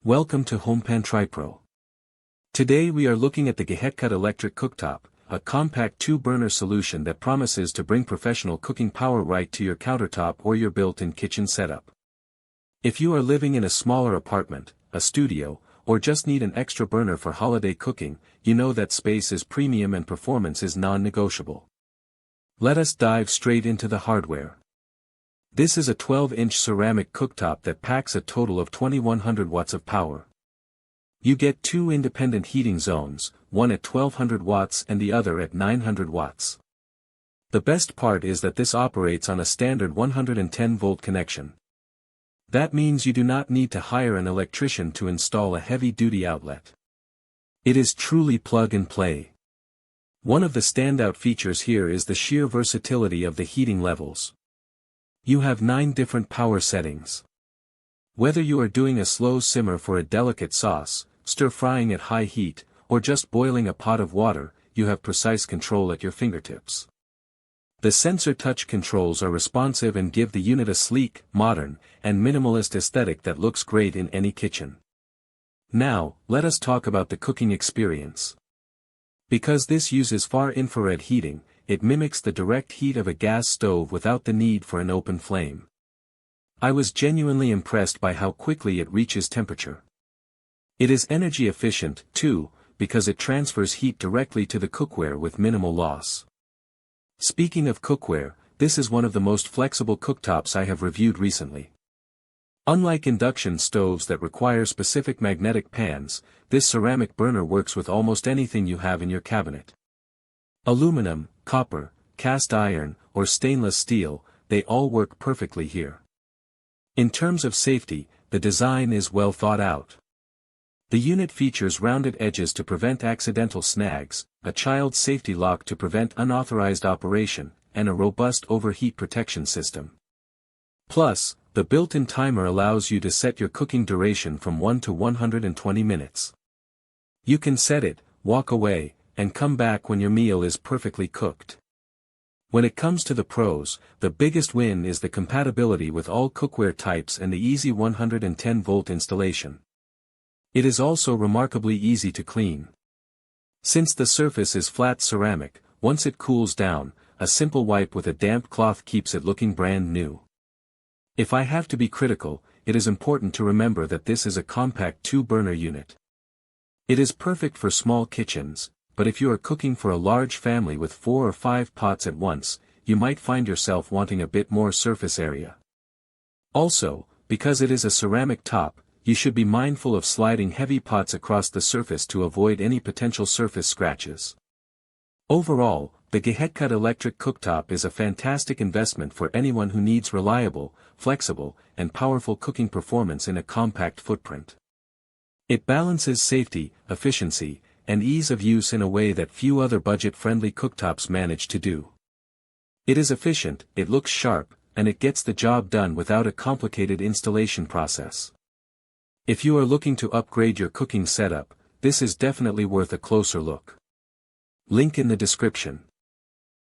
Welcome to HomePan TriPro. Today we are looking at the GIHETKUT electric cooktop, a compact 2-burner solution that promises to bring professional cooking power right to your countertop or your built-in kitchen setup. If you are living in a smaller apartment, a studio, or just need an extra burner for holiday cooking, you know that space is premium and performance is non-negotiable. Let us dive straight into the hardware. This is a 12-inch ceramic cooktop that packs a total of 2100 watts of power. You get two independent heating zones, one at 1200 watts and the other at 900 watts. The best part is that this operates on a standard 110-volt connection. That means you do not need to hire an electrician to install a heavy-duty outlet. It is truly plug-and-play. One of the standout features here is the sheer versatility of the heating levels. You have 9 different power settings. Whether you are doing a slow simmer for a delicate sauce, stir-frying at high heat, or just boiling a pot of water, you have precise control at your fingertips. The sensor touch controls are responsive and give the unit a sleek, modern, and minimalist aesthetic that looks great in any kitchen. Now, let us talk about the cooking experience. Because this uses far-infrared heating, it mimics the direct heat of a gas stove without the need for an open flame. I was genuinely impressed by how quickly it reaches temperature. It is energy efficient, too, because it transfers heat directly to the cookware with minimal loss. Speaking of cookware, this is one of the most flexible cooktops I have reviewed recently. Unlike induction stoves that require specific magnetic pans, this ceramic burner works with almost anything you have in your cabinet. Aluminum, copper, cast iron, or stainless steel, they all work perfectly here. In terms of safety, the design is well thought out. The unit features rounded edges to prevent accidental snags, a child safety lock to prevent unauthorized operation, and a robust overheat protection system. Plus, the built-in timer allows you to set your cooking duration from 1 to 120 minutes. You can set it, walk away, and come back when your meal is perfectly cooked. When it comes to the pros, the biggest win is the compatibility with all cookware types and the easy 110-volt installation. It is also remarkably easy to clean. Since the surface is flat ceramic, once it cools down, a simple wipe with a damp cloth keeps it looking brand new. If I have to be critical, it is important to remember that this is a compact 2-burner unit. It is perfect for small kitchens, but if you are cooking for a large family with 4 or 5 pots at once, you might find yourself wanting a bit more surface area. Also, because it is a ceramic top, you should be mindful of sliding heavy pots across the surface to avoid any potential surface scratches. Overall, the GIHETKUT electric cooktop is a fantastic investment for anyone who needs reliable, flexible, and powerful cooking performance in a compact footprint. It balances safety, efficiency, and ease of use in a way that few other budget-friendly cooktops manage to do. It is efficient, it looks sharp, and it gets the job done without a complicated installation process. If you are looking to upgrade your cooking setup, this is definitely worth a closer look. Link in the description.